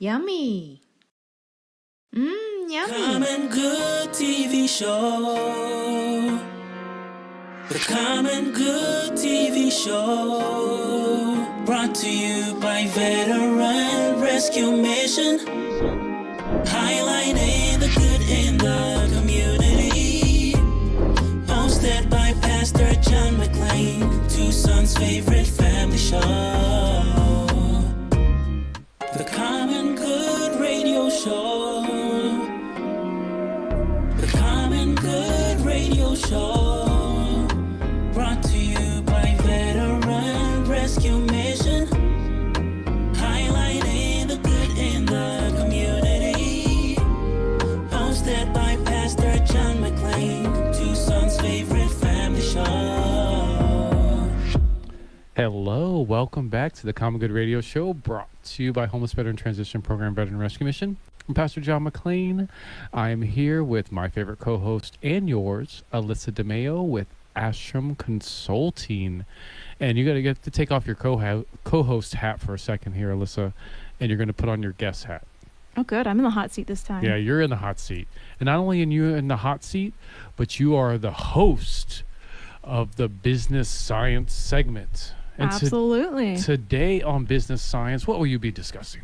Yummy. Yummy. Common Good TV show. The Common Good TV show. Brought to you by Veteran Rescue Mission. Highlighting the good in the community. Hosted by Pastor John McClain, Tucson's favorite family show. The Common Good Radio Show. The Common Good Radio Show. Brought to you by Veteran Rescue Mission. Highlighting the good in the community. Hosted by Pastor John McClain, Tucson's favorite family show. Hello, welcome back to the Common Good Radio Show, brought to you by Homeless Veteran Transition Program Veteran Rescue Mission. I'm Pastor John McClain. I am here with my favorite co-host and yours, Alyssa DeMeo with Astrum Consulting. And you got to get to take off your co-host hat for a second here, Alyssa, and you're going to put on your guest hat. Oh, good. I'm in the hot seat this time. Yeah, you're in the hot seat. And not only are you in the hot seat, but you are the host of the Business Science segment. And Absolutely. Today on Business Science, what will you be discussing?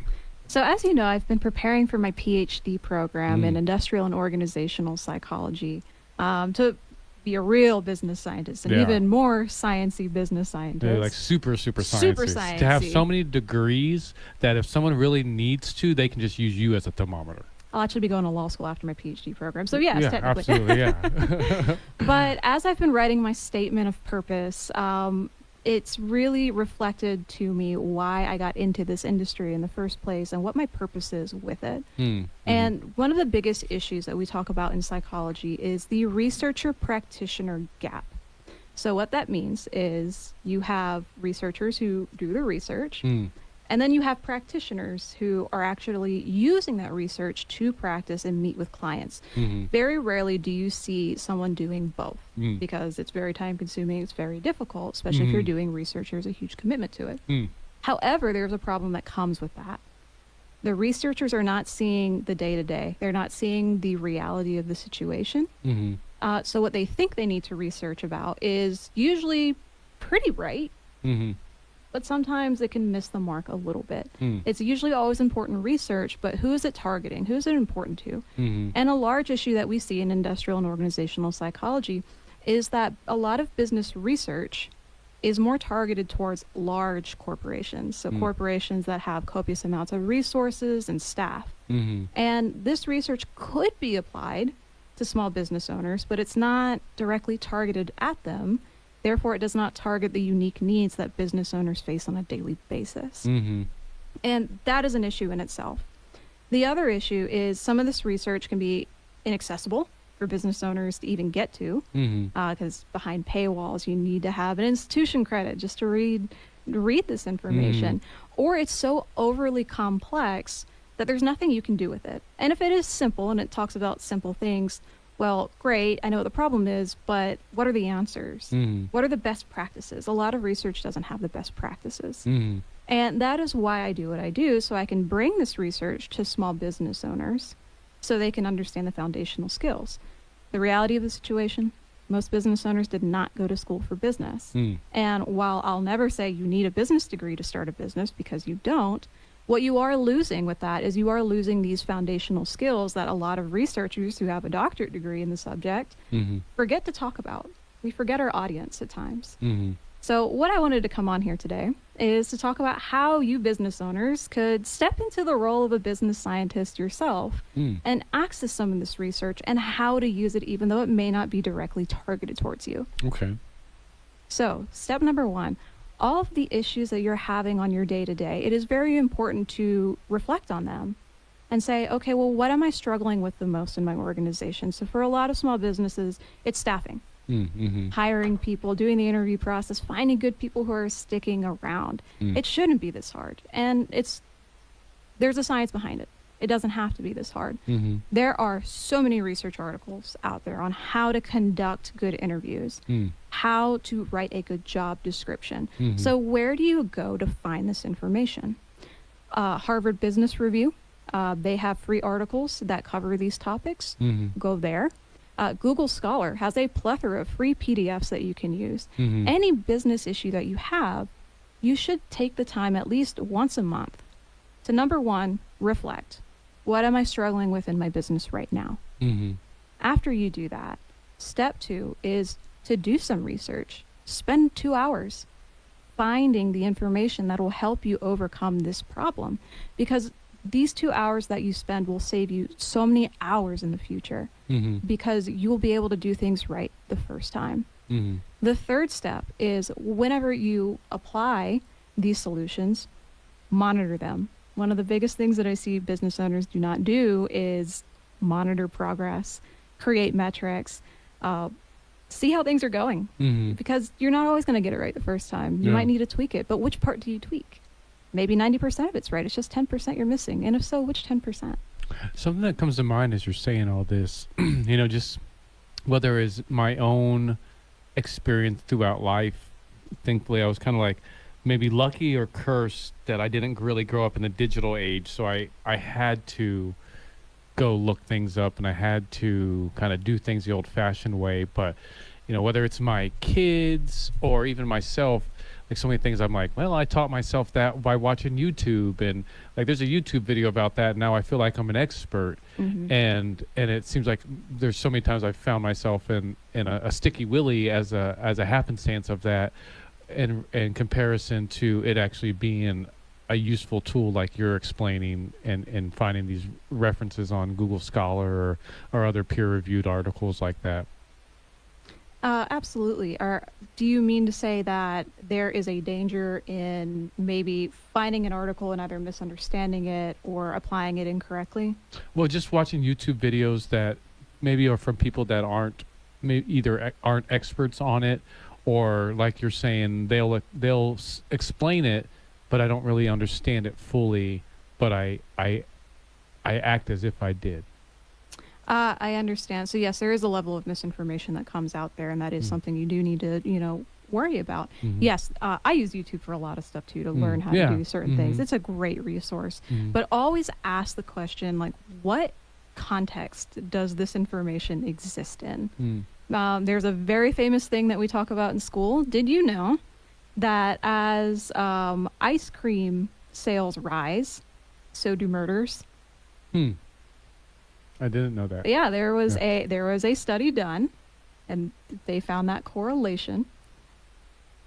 So as you know, I've been preparing for my PhD program in industrial and organizational psychology to be a real business scientist and even more sciencey business scientist. They're like super sciencey. Super sciencey. To have so many degrees that if someone really needs to, they can just use you as a thermometer. I'll actually be going to law school after my PhD program. So yes, yeah, technically. Absolutely, yeah. But as I've been writing my statement of purpose, it's really reflected to me why I got into this industry in the first place and what my purpose is with it. And one of the biggest issues that we talk about in psychology is the researcher-practitioner gap. So what that means is you have researchers who do the research, and then you have practitioners who are actually using that research to practice and meet with clients. Very rarely do you see someone doing both because it's very time consuming, it's very difficult, especially if you're doing research. There's a huge commitment to it. However, there's a problem that comes with that. The researchers are not seeing the day-to-day. They're not seeing the reality of the situation. So what they think they need to research about is usually pretty right. But sometimes it can miss the mark a little bit. It's usually always important research, but who is it targeting? Who is it important to? And a large issue that we see in industrial and organizational psychology is that a lot of business research is more targeted towards large corporations. So corporations that have copious amounts of resources and staff. And this research could be applied to small business owners, but it's not directly targeted at them. Therefore, it does not target the unique needs that business owners face on a daily basis. And that is an issue in itself. The other issue is some of this research can be inaccessible for business owners to even get to, because behind paywalls, you need to have an institution credit just to read this information. Or it's so overly complex that there's nothing you can do with it. And if it is simple and it talks about simple things, well, great, I know what the problem is, but what are the answers? What are the best practices? A lot of research doesn't have the best practices. And that is why I do what I do, so I can bring this research to small business owners so they can understand the foundational skills. The reality of the situation, most business owners did not go to school for business. And while I'll never say you need a business degree to start a business, because you don't, what you are losing with that is you are losing these foundational skills that a lot of researchers who have a doctorate degree in the subject forget to talk about. We forget our audience at times. So what I wanted to come on here today is to talk about how you business owners could step into the role of a business scientist yourself and access some of this research and how to use it, even though it may not be directly targeted towards you. Okay. So step number one. All of the issues that you're having on your day-to-day, it is very important to reflect on them and say, okay, well, what am I struggling with the most in my organization? So for a lot of small businesses, it's staffing, hiring people, doing the interview process, finding good people who are sticking around. It shouldn't be this hard. And there's a science behind it. It doesn't have to be this hard. Mm-hmm. There are so many research articles out there on how to conduct good interviews, how to write a good job description. So where do you go to find this information? Harvard Business Review They have free articles that cover these topics. Mm-hmm. Go there. Google Scholar has a plethora of free PDFs that you can use. Mm-hmm. Any business issue that you have, you should take the time at least once a month to, number one, reflect. What am I struggling with in my business right now? Mm-hmm. After you do that, step two is to do some research. Spend 2 hours finding the information that will help you overcome this problem, because these 2 hours that you spend will save you so many hours in the future, Mm-hmm. because you will be able to do things right the first time. Mm-hmm. The third step is, whenever you apply these solutions, monitor them. One of the biggest things that I see business owners do not do is monitor progress, create metrics, see how things are going, Mm-hmm. because you're not always going to get it right the first time. You Yeah. might need to tweak it, but which part do you tweak? Maybe 90% of it's right. It's just 10% you're missing. And if so, which 10%? Something that comes to mind as you're saying all this, just whether it's my own experience throughout life. Thankfully, I was kind of like maybe lucky or cursed that I didn't really grow up in the digital age. So I had to go look things up, and I had to kind of do things the old-fashioned way. But, whether it's my kids or even myself, like so many things I'm like, well, I taught myself that by watching YouTube, and like there's a YouTube video about that. And now I feel like I'm an expert. Mm-hmm. And it seems like there's so many times I've found myself in a sticky willy as a happenstance of that, in comparison to it actually being a useful tool like you're explaining, and finding these references on Google Scholar or other peer-reviewed articles like that. Absolutely. Do you mean to say that there is a danger in maybe finding an article and either misunderstanding it or applying it incorrectly? Well, just watching YouTube videos that maybe are from people that aren't experts on it, or like you're saying, they'll explain it, but I don't really understand it fully, but I act as if I did. I understand. So yes, there is a level of misinformation that comes out there, and that is something you do need to, worry about. Mm-hmm. Yes, I use YouTube for a lot of stuff too, to learn how Yeah. to do certain things. Mhm. It's a great resource, Mhm. but always ask the question, like, what context does this information exist in? There's a very famous thing that we talk about in school. Did you know that as ice cream sales rise, so do murders? I didn't know that. Yeah, there was Yeah. a study done, and they found that correlation.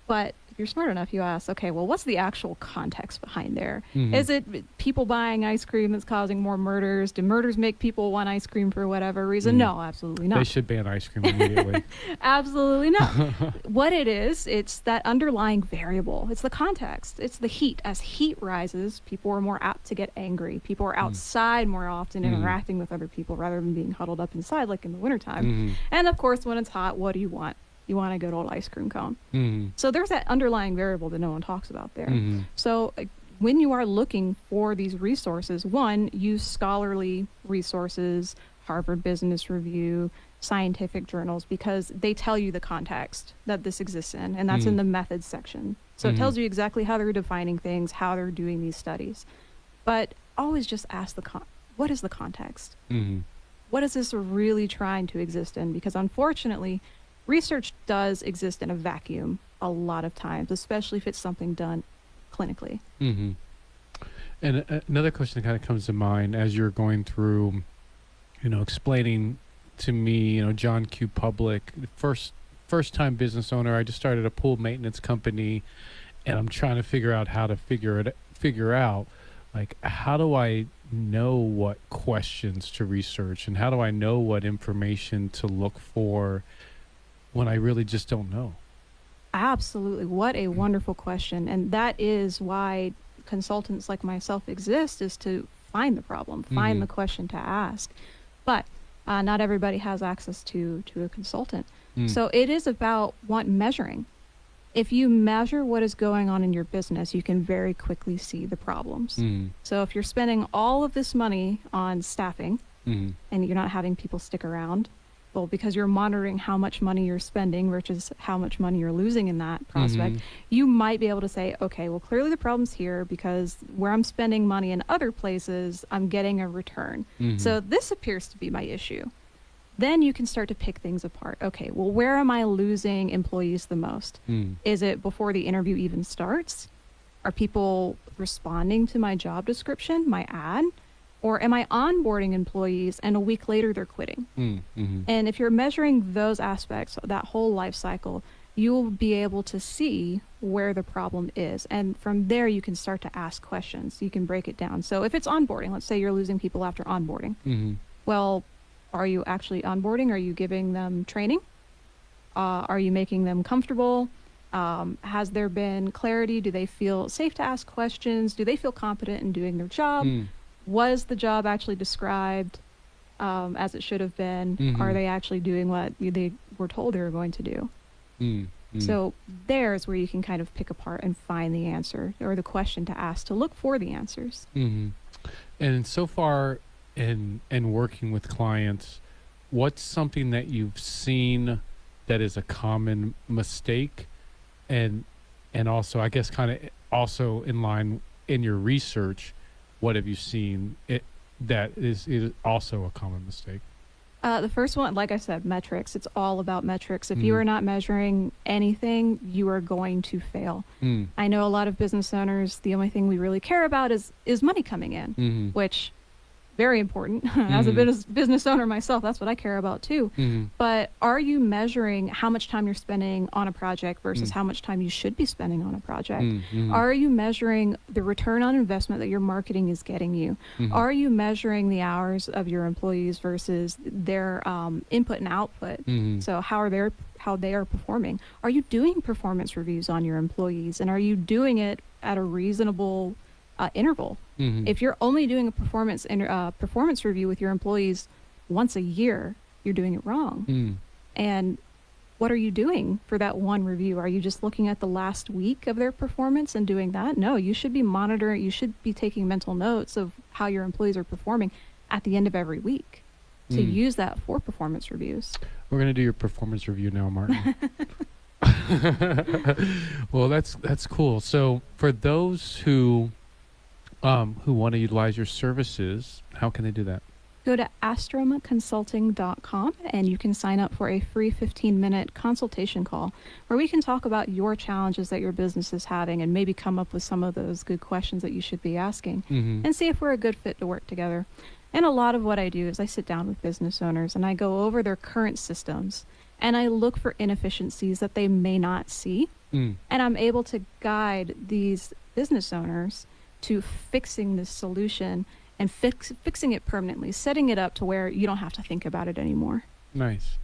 But if you're smart enough, you ask, okay, well, what's the actual context behind there? Mhm. Is it people buying ice cream that's causing more murders? Do murders make people want ice cream for whatever reason? Mhm. No, absolutely They not. should ban ice cream immediately. Absolutely not. What it is, it's that underlying variable. It's the context. It's the heat. As heat rises, people are more apt to get angry. People are outside more often, interacting with other people rather than being huddled up inside like in the wintertime. Mhm. And of course, when it's hot, what do you want? You want a good old ice cream cone. Mhm. So there's that underlying variable that no one talks about there. Mhm. So when you are looking for these resources, one, use scholarly resources, Harvard Business Review, scientific journals, because they tell you the context that this exists in, and that's in the methods section. So it tells you exactly how they're defining things, how they're doing these studies. But always just ask what is the context? Mhm. What is this really trying to exist in? Because unfortunately, research does exist in a vacuum a lot of times, especially if it's something done clinically. Mm-hmm. And another question that kind of comes to mind as you're going through, explaining to me, John Q. Public, first time business owner. I just started a pool maintenance company, and I'm trying to figure out how to figure out, like, how do I know what questions to research, and how do I know what information to look for when I really just don't know? Absolutely. What a wonderful question. And that is why consultants like myself exist, is to find the problem, find the question to ask. But not everybody has access to a consultant. So it is about measuring. If you measure what is going on in your business, you can very quickly see the problems. So if you're spending all of this money on staffing and you're not having people stick around, well, because you're monitoring how much money you're spending versus how much money you're losing in that prospect, you might be able to say, okay, well, clearly the problem's here because where I'm spending money in other places, I'm getting a return. So this appears to be my issue. Then you can start to pick things apart. Okay, well, where am I losing employees the most? Is it before the interview even starts? Are people responding to my job description, my ad? Or am I onboarding employees and a week later they're quitting? And if you're measuring those aspects, that whole life cycle, you'll be able to see where the problem is. And from there, you can start to ask questions. You can break it down. So if it's onboarding, let's say you're losing people after onboarding. Well, are you actually onboarding? Are you giving them training? Are you making them comfortable? Has there been clarity? Do they feel safe to ask questions? Do they feel competent in doing their job? Was the job actually described as it should have been? Are they actually doing what they were told they were going to do? So there's where you can kind of pick apart and find the answer or the question to ask to look for the answers. And so far in working with clients, what's something that you've seen that is a common mistake? And also, I guess, kind of also in line in your research, what have you seen that is also a common mistake? The first one, like I said, metrics. It's all about metrics. If you are not measuring anything, you are going to fail. I know a lot of business owners, the only thing we really care about is money coming in, which very important. As a business owner myself, that's what I care about too. But are you measuring how much time you're spending on a project versus how much time you should be spending on a project? Are you measuring the return on investment that your marketing is getting you? Are you measuring the hours of your employees versus their input and output? So how they are performing? Are you doing performance reviews on your employees, and are you doing it at a reasonable interval? If you're only doing a performance review with your employees once a year, you're doing it wrong. And what are you doing for that one review? Are you just looking at the last week of their performance and doing that? No, you should be monitoring. You should be taking mental notes of how your employees are performing at the end of every week to use that for performance reviews. We're going to do your performance review now, Martin. Well, that's cool. So for those who want to utilize your services, how can they do that? Go to astrumconsulting.com and you can sign up for a free 15-minute consultation call where we can talk about your challenges that your business is having and maybe come up with some of those good questions that you should be asking and see if we're a good fit to work together. And a lot of what I do is I sit down with business owners and I go over their current systems and I look for inefficiencies that they may not see. And I'm able to guide these business owners to fixing this solution and fixing it permanently, setting it up to where you don't have to think about it anymore. Nice.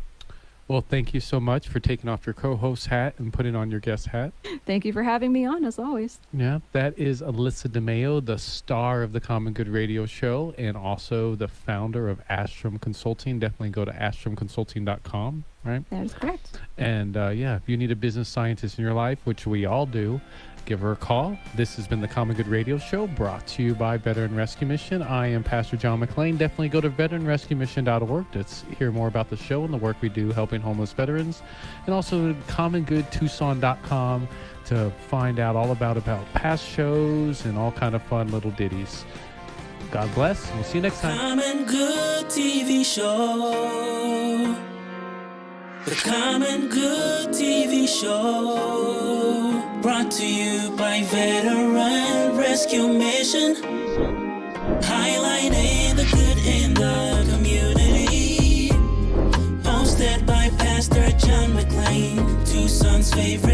Well, thank you so much for taking off your co-host hat and putting on your guest hat. Thank you for having me on, as always. Yeah, that is Alyssa DeMeo, the star of the Common Good Radio Show and also the founder of Astrum Consulting. Definitely go to astrumconsulting.com, right? That is correct. And if you need a business scientist in your life, which we all do, give her a call. This has been the Common Good Radio Show, brought to you by Veteran Rescue Mission. I am Pastor John McClain. Definitely go to veteranrescuemission.org to hear more about the show and the work we do helping homeless veterans. And also commongoodtucson.com to find out all about past shows and all kind of fun little ditties. God bless. We'll see you next time. Common Good TV Show. The Common Good TV Show. Brought to you by Veteran Rescue Mission. Highlighting the good in the community. Hosted by Pastor John McClain, Tucson's favorite.